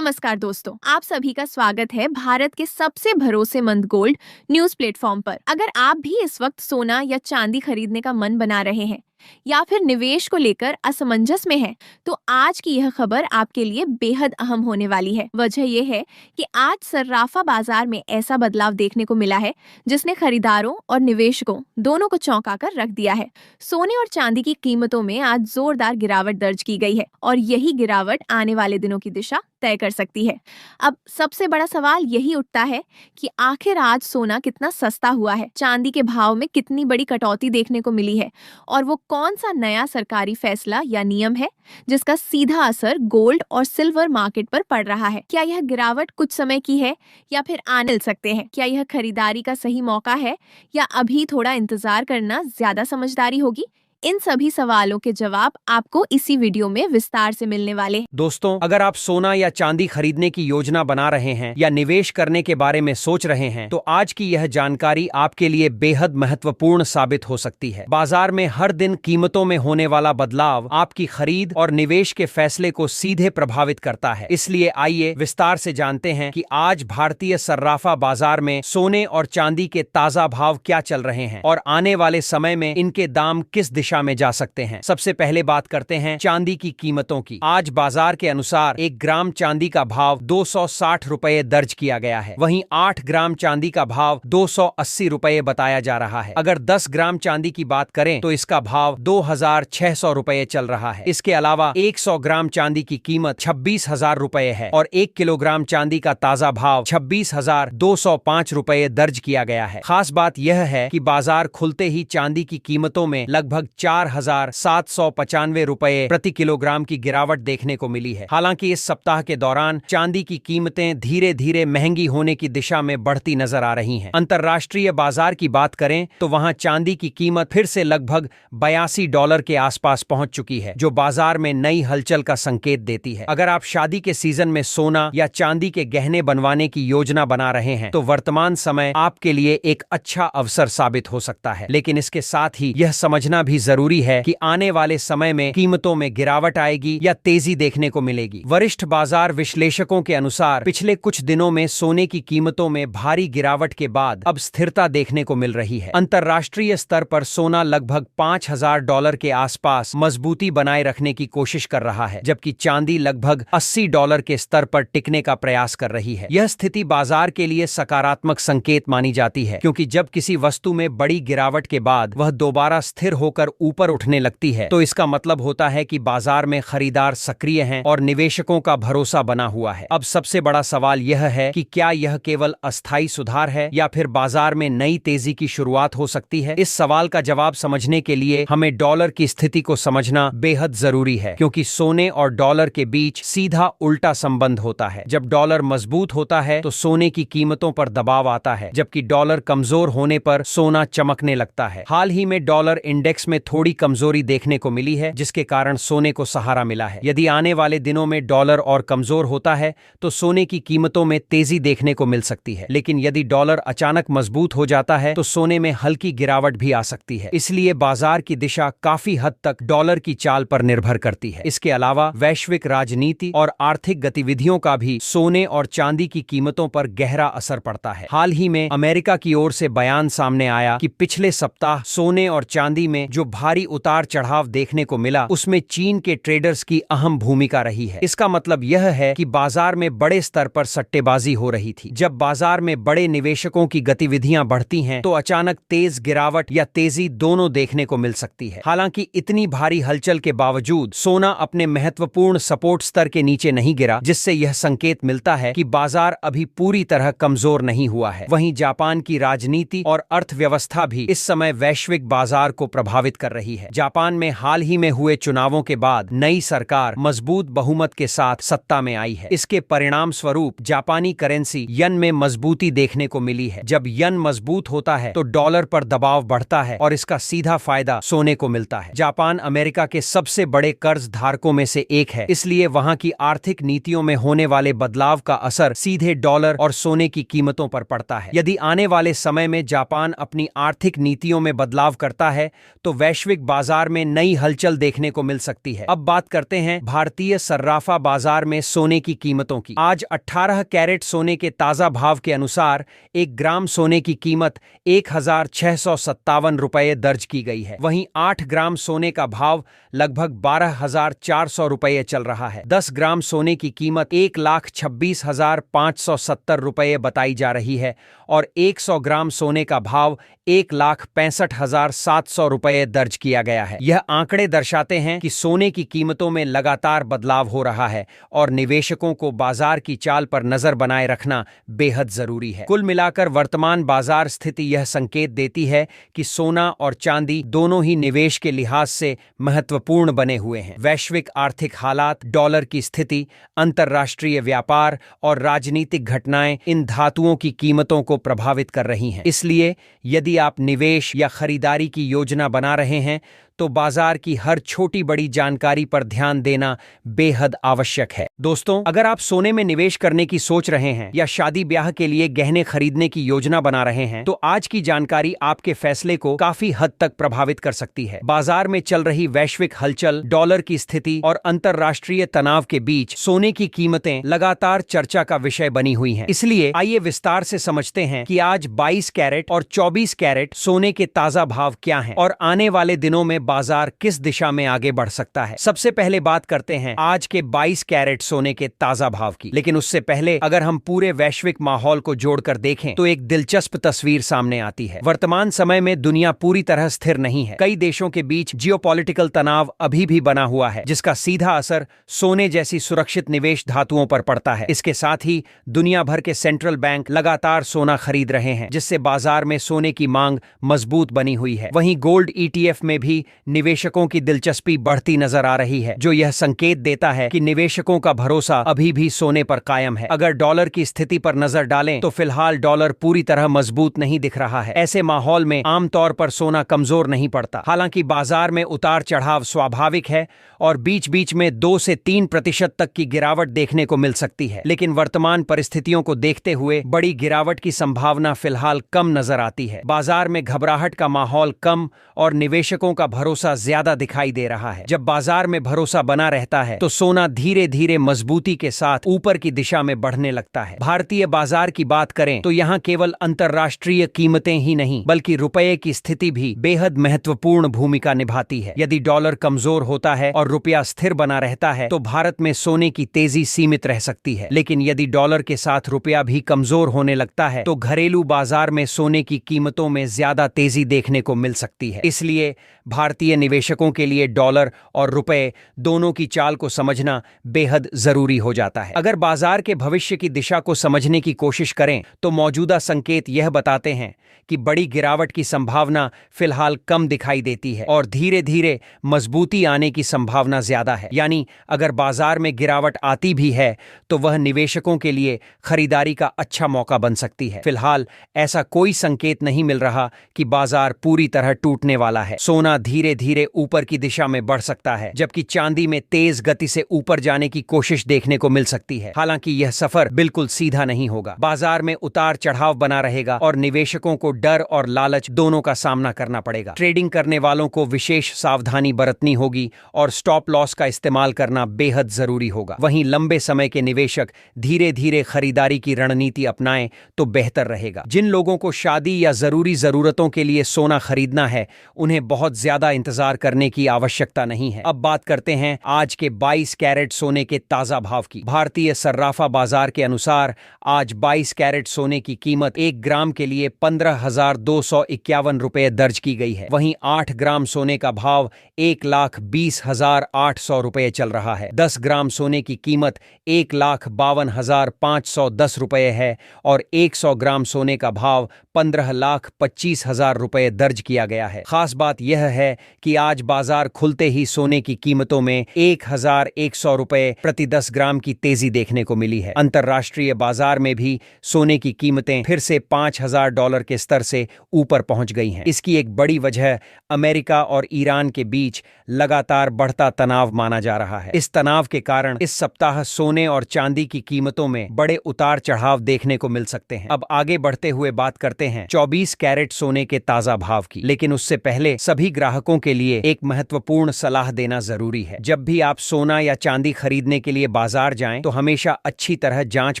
नमस्कार दोस्तों, आप सभी का स्वागत है भारत के सबसे भरोसेमंद गोल्ड न्यूज प्लेटफॉर्म पर। अगर आप भी इस वक्त सोना या चांदी खरीदने का मन बना रहे हैं या फिर निवेश को लेकर असमंजस में हैं, तो आज की यह खबर आपके लिए बेहद अहम होने वाली है। वजह यह है कि आज सर्राफा बाजार में ऐसा बदलाव देखने को मिला है जिसने खरीदारों और निवेशकों दोनों को चौंका कर रख दिया है। सोने और चांदी की कीमतों में आज जोरदार गिरावट दर्ज की गई है और यही गिरावट आने वाले दिनों की दिशा तय कर सकती है। अब सबसे बड़ा सवाल यही उठता है कि आखिर आज सोना कितना सस्ता हुआ है, चांदी के भाव में कितनी बड़ी कटौती देखने को मिली है और वो कौन सा नया सरकारी फैसला या नियम है जिसका सीधा असर गोल्ड और सिल्वर मार्केट पर पड़ रहा है। क्या यह गिरावट कुछ समय की है या फिर आने सकते हैं? क्या यह खरीदारी का सही मौका है या अभी थोड़ा इंतजार करना ज्यादा समझदारी होगी? इन सभी सवालों के जवाब आपको इसी वीडियो में विस्तार से मिलने वाले हैं। दोस्तों, अगर आप सोना या चांदी खरीदने की योजना बना रहे हैं या निवेश करने के बारे में सोच रहे हैं, तो आज की यह जानकारी आपके लिए बेहद महत्वपूर्ण साबित हो सकती है। बाजार में हर दिन कीमतों में होने वाला बदलाव आपकी खरीद और निवेश के फैसले को सीधे प्रभावित करता है। इसलिए आइए विस्तार से जानते हैं कि आज भारतीय सर्राफा बाजार में सोने और चांदी के ताजा भाव क्या चल रहे हैं और आने वाले समय में इनके दाम किस दिशा में जा सकते हैं। सबसे पहले बात करते हैं चांदी की कीमतों की। आज बाजार के अनुसार 1 ग्राम चांदी का भाव 260 रुपए दर्ज किया गया है। वहीं 8 ग्राम चांदी का भाव 280 रुपए बताया जा रहा है। अगर 10 ग्राम चांदी की बात करें तो इसका भाव 2600 रुपए चल रहा है। इसके अलावा 100 ग्राम चांदी की कीमत 26,000 रुपए है और 1 किलोग्राम चांदी का ताजा भाव 26,205 रुपए दर्ज किया गया है। खास बात यह है कि बाजार खुलते ही चांदी की कीमतों में लगभग 4,795 रुपए प्रति किलोग्राम की गिरावट देखने को मिली है। हालांकि इस सप्ताह के दौरान चांदी की कीमतें धीरे धीरे महंगी होने की दिशा में बढ़ती नजर आ रही हैं। अंतर्राष्ट्रीय बाजार की बात करें तो वहां चांदी की कीमत फिर से लगभग $82 के आसपास पहुंच चुकी है, जो बाजार में नई हलचल का संकेत देती है। अगर आप शादी के सीजन में सोना या चांदी के गहने बनवाने की योजना बना रहे हैं तो वर्तमान समय आपके लिए एक अच्छा अवसर साबित हो सकता है। लेकिन इसके साथ ही यह समझना भी जरूरी है कि आने वाले समय में कीमतों में गिरावट आएगी या तेजी देखने को मिलेगी। वरिष्ठ बाजार विश्लेषकों के अनुसार पिछले कुछ दिनों में सोने की कीमतों में भारी गिरावट के बाद अब स्थिरता देखने को मिल रही है। अंतर्राष्ट्रीय स्तर पर सोना लगभग $5,000 के आसपास मजबूती बनाए रखने की कोशिश कर रहा है, जबकि चांदी लगभग $80 के स्तर पर टिकने का प्रयास कर रही है। यह स्थिति बाजार के लिए सकारात्मक संकेत मानी जाती है, क्योंकि जब किसी वस्तु में बड़ी गिरावट के बाद वह दोबारा स्थिर होकर ऊपर उठने लगती है तो इसका मतलब होता है कि बाजार में खरीदार सक्रिय हैं और निवेशकों का भरोसा बना हुआ है। अब सबसे बड़ा सवाल यह है कि क्या यह केवल अस्थायी सुधार है या फिर बाजार में नई तेजी की शुरुआत हो सकती है। इस सवाल का जवाब समझने के लिए हमें डॉलर की स्थिति को समझना बेहद जरूरी है, क्योंकि सोने और डॉलर के बीच सीधा उल्टा संबंध होता है। जब डॉलर मजबूत होता है तो सोने की कीमतों पर दबाव आता है, जबकि डॉलर कमजोर होने पर सोना चमकने लगता है। हाल ही में डॉलर इंडेक्स में थोड़ी कमजोरी देखने को मिली है, जिसके कारण सोने को सहारा मिला है। यदि आने वाले दिनों में डॉलर और कमजोर होता है तो सोने की कीमतों में तेजी देखने को मिल सकती है। लेकिन यदि डॉलर अचानक मजबूत हो जाता है तो सोने में हल्की गिरावट भी आ सकती है। इसलिए बाजार की दिशा काफी हद तक डॉलर की चाल पर निर्भर करती है। इसके अलावा वैश्विक राजनीति और आर्थिक गतिविधियों का भी सोने और चांदी की कीमतों पर गहरा असर पड़ता है। हाल ही में अमेरिका की ओर से बयान सामने आया कि पिछले सप्ताह सोने और चांदी में जो भारी उतार चढ़ाव देखने को मिला उसमें चीन के ट्रेडर्स की अहम भूमिका रही है। इसका मतलब यह है कि बाजार में बड़े स्तर पर सट्टेबाजी हो रही थी। जब बाजार में बड़े निवेशकों की गतिविधियां बढ़ती हैं तो अचानक तेज गिरावट या तेजी दोनों देखने को मिल सकती है। हालांकि इतनी भारी हलचल के बावजूद सोना अपने महत्वपूर्ण सपोर्ट स्तर के नीचे नहीं गिरा, जिससे यह संकेत मिलता है कि बाजार अभी पूरी तरह कमजोर नहीं हुआ है। वहीं जापान की राजनीति और अर्थव्यवस्था भी इस समय वैश्विक बाजार को प्रभावित कर रही है। जापान में हाल ही में हुए चुनावों के बाद नई सरकार मजबूत बहुमत के साथ सत्ता में आई है। इसके परिणाम स्वरूप जापानी करेंसी यन में मजबूती देखने को मिली है। जब यन मजबूत होता है तो डॉलर पर दबाव बढ़ता है और इसका सीधा फायदा सोने को मिलता है। जापान अमेरिका के सबसे बड़े कर्ज धारकों में से एक है, इसलिए वहां की आर्थिक नीतियों में होने वाले बदलाव का असर सीधे डॉलर और सोने की कीमतों पर पड़ता है। यदि आने वाले समय में जापान अपनी आर्थिक नीतियों में बदलाव करता है तो वैश्विक बाजार में नई हलचल देखने को मिल सकती है। अब बात करते हैं भारतीय सर्राफा बाजार में सोने की कीमतों की। आज 18 कैरेट सोने के ताजा भाव के अनुसार 1 ग्राम सोने की कीमत 1,657 रुपये दर्ज की गई है। वहीं 8 ग्राम सोने का भाव लगभग 12,400 रुपये चल रहा है। 10 ग्राम सोने की कीमत 1,26,570 रुपये बताई जा रही है और 100 ग्राम सोने का भाव 1,65,700 रुपये दर्ज किया गया है। यह आंकड़े दर्शाते हैं कि सोने की कीमतों में लगातार बदलाव हो रहा है और निवेशकों को बाजार की चाल पर नजर बनाए रखना बेहद जरूरी है। कुल मिलाकर वर्तमान बाजार स्थिति यह संकेत देती है कि सोना और चांदी दोनों ही निवेश के लिहाज से महत्वपूर्ण बने हुए हैं। वैश्विक आर्थिक हालात, डॉलर की स्थिति, अंतर्राष्ट्रीय व्यापार और राजनीतिक घटनाएं इन धातुओं की कीमतों को प्रभावित कर रही हैं। इसलिए यदि आप निवेश या खरीदारी की योजना बना रहे हैं तो बाजार की हर छोटी बड़ी जानकारी पर ध्यान देना बेहद आवश्यक है। दोस्तों, अगर आप सोने में निवेश करने की सोच रहे हैं या शादी ब्याह के लिए गहने खरीदने की योजना बना रहे हैं तो आज की जानकारी आपके फैसले को काफी हद तक प्रभावित कर सकती है। बाजार में चल रही वैश्विक हलचल, डॉलर की स्थिति और अंतर्राष्ट्रीय तनाव के बीच सोने की कीमतें लगातार चर्चा का विषय बनी हुई हैं। इसलिए आइए विस्तार से समझते हैं कि आज 22 कैरेट और 24 कैरेट सोने के ताजा भाव क्या हैं और आने वाले दिनों में बाजार किस दिशा में आगे बढ़ सकता है। सबसे पहले बात करते हैं आज के 22 कैरेट सोने के ताजा भाव की। लेकिन उससे पहले अगर हम पूरे वैश्विक माहौल को जोड़कर देखें तो एक दिलचस्प तस्वीर सामने आती है। वर्तमान समय में दुनिया पूरी तरह स्थिर नहीं है। कई देशों के बीच जियोपॉलिटिकल तनाव अभी भी बना हुआ है, जिसका सीधा असर सोने जैसी सुरक्षित निवेश धातुओं पर पड़ता है। इसके साथ ही दुनिया भर के सेंट्रल बैंक लगातार सोना खरीद रहे हैं, जिससे बाजार में सोने की मांग मजबूत बनी हुई है। वहीं गोल्ड ETF में भी निवेशकों की दिलचस्पी बढ़ती नजर आ रही है, जो यह संकेत देता है कि निवेशकों का भरोसा अभी भी सोने पर कायम है। अगर डॉलर की स्थिति पर नजर डालें तो फिलहाल डॉलर पूरी तरह मजबूत नहीं दिख रहा है। ऐसे माहौल में आमतौर पर सोना कमजोर नहीं पड़ता। हालांकि बाजार में उतार चढ़ाव स्वाभाविक है और बीच बीच में 2 से 3% तक की गिरावट देखने को मिल सकती है। लेकिन वर्तमान परिस्थितियों को देखते हुए बड़ी गिरावट की संभावना फिलहाल कम नजर आती है। बाजार में घबराहट का माहौल कम और निवेशकों का भरोसा ज्यादा दिखाई दे रहा है। जब बाजार में भरोसा बना रहता है तो सोना धीरे धीरे मजबूती के साथ ऊपर की दिशा में बढ़ने लगता है। भारतीय बाजार की बात करें तो यहाँ केवल अंतर्राष्ट्रीय कीमतें ही नहीं बल्कि रुपये की स्थिति भी बेहद महत्वपूर्ण भूमिका निभाती है। यदि डॉलर कमजोर होता है और रुपया स्थिर बना रहता है तो भारत में सोने की तेजी सीमित रह सकती है। लेकिन यदि डॉलर के साथ रुपया भी कमजोर होने लगता है तो घरेलू बाजार में सोने की कीमतों में ज्यादा तेजी देखने को मिल सकती है। इसलिए भारतीय निवेशकों के लिए डॉलर और रुपए दोनों की चाल को समझना बेहद जरूरी हो जाता है। अगर बाजार के भविष्य की दिशा को समझने की कोशिश करें तो मौजूदा संकेत यह बताते हैं कि बड़ी गिरावट की संभावना फिलहाल कम दिखाई देती है और धीरे धीरे मजबूती आने की संभावना ज्यादा है। यानी अगर बाजार में गिरावट आती भी है तो वह निवेशकों के लिए खरीदारी का अच्छा मौका बन सकती है। फिलहाल ऐसा कोई संकेत नहीं मिल रहा कि बाजार पूरी तरह टूटने वाला है। सोना धीरे धीरे ऊपर की दिशा में बढ़ सकता है, जबकि चांदी में तेज गति से ऊपर जाने की कोशिश देखने को मिल सकती है। हालांकि यह सफर बिल्कुल सीधा नहीं होगा। बाजार में उतार चढ़ाव बना रहेगा और निवेशकों को डर और लालच दोनों का सामना करना पड़ेगा। ट्रेडिंग करने वालों को विशेष सावधानी बरतनी होगी और स्टॉप लॉस का इस्तेमाल करना बेहद जरूरी होगा। वहीं लंबे समय के निवेशक धीरे धीरे खरीदारी की रणनीति अपनाएं तो बेहतर रहेगा। जिन लोगों को शादी या जरूरी जरूरतों के लिए सोना खरीदना है उन्हें बहुत ज्यादा इंतजार करने की आवश्यकता नहीं है। अब बात करते हैं आज के 22 कैरेट सोने के ताजा भाव की। भारतीय सर्राफा बाजार के अनुसार आज 22 कैरेट सोने की कीमत 1 ग्राम के लिए 15,251 रुपये दर्ज की गई है। वहीं 8 ग्राम सोने का भाव 1,20,800 रुपये चल रहा है। 10 ग्राम सोने की कीमत 1,52,510 रुपये है और 100 ग्राम सोने का भाव 15,25,000 रुपये दर्ज किया गया है। खास बात यह है कि आज बाजार खुलते ही सोने की कीमतों में 1,100 रुपये प्रति 10 ग्राम की तेजी देखने को मिली है। अंतर्राष्ट्रीय बाजार में भी सोने की कीमतें फिर से $5,000 के स्तर से ऊपर पहुंच गई हैं। इसकी एक बड़ी वजह अमेरिका और ईरान के बीच लगातार बढ़ता तनाव माना जा रहा है। इस तनाव के कारण इस सप्ताह सोने और चांदी की कीमतों में बड़े उतार चढ़ाव देखने को मिल सकते हैं। अब आगे बढ़ते हुए बात करते करते हैं 24 कैरेट सोने के ताजा भाव की, लेकिन उससे पहले सभी ग्राहकों के लिए एक महत्वपूर्ण सलाह देना जरूरी है। जब भी आप सोना या चांदी खरीदने के लिए बाजार जाएं, तो हमेशा अच्छी तरह जांच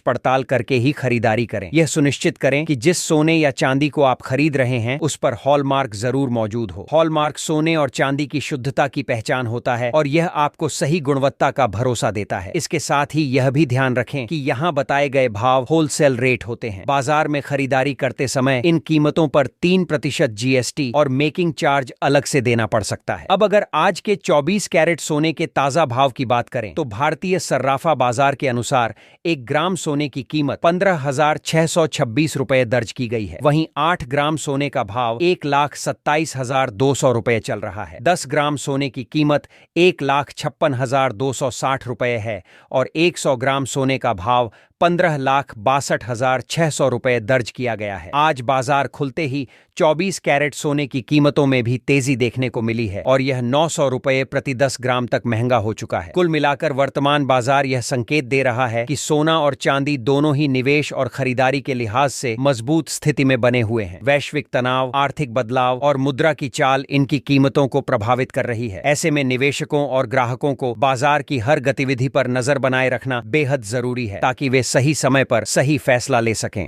पड़ताल करके ही खरीदारी करें। यह सुनिश्चित करें कि जिस सोने या चांदी को आप खरीद रहे हैं उस पर हॉलमार्क जरूर मौजूद हो। हॉलमार्क सोने और चांदी की शुद्धता की पहचान होता है और यह आपको सही गुणवत्ता का भरोसा देता है। इसके साथ ही यह भी ध्यान रखें कि यहाँ बताए गए भाव होलसेल रेट होते हैं। बाजार में खरीदारी करते समय इन कीमतों पर 3% GST और मेकिंग चार्ज अलग से देना पड़ सकता है। अब अगर आज के 24 कैरेट सोने के ताजा भाव की बात करें तो भारतीय सर्राफा बाजार के अनुसार 1 ग्राम सोने की कीमत 15,626 रुपए दर्ज की गई है। वहीं 8 ग्राम सोने का भाव 1,27,200 रुपए चल रहा है। 10 ग्राम सोने की कीमत 1,56,260 रुपए है और 100 ग्राम सोने का भाव 15,62,600 रुपए दर्ज किया गया है। आज बाजार खुलते ही 24 कैरेट सोने की कीमतों में भी तेजी देखने को मिली है और यह 900 रुपए प्रति 10 ग्राम तक महंगा हो चुका है। कुल मिलाकर वर्तमान बाजार यह संकेत दे रहा है कि सोना और चांदी दोनों ही निवेश और खरीदारी के लिहाज से मजबूत स्थिति में बने हुए हैं। वैश्विक तनाव, आर्थिक बदलाव और मुद्रा की चाल इनकी कीमतों को प्रभावित कर रही है। ऐसे में निवेशकों और ग्राहकों को बाजार की हर गतिविधि पर नजर बनाए रखना बेहद जरूरी है ताकि वे सही समय पर सही फैसला ले सकें।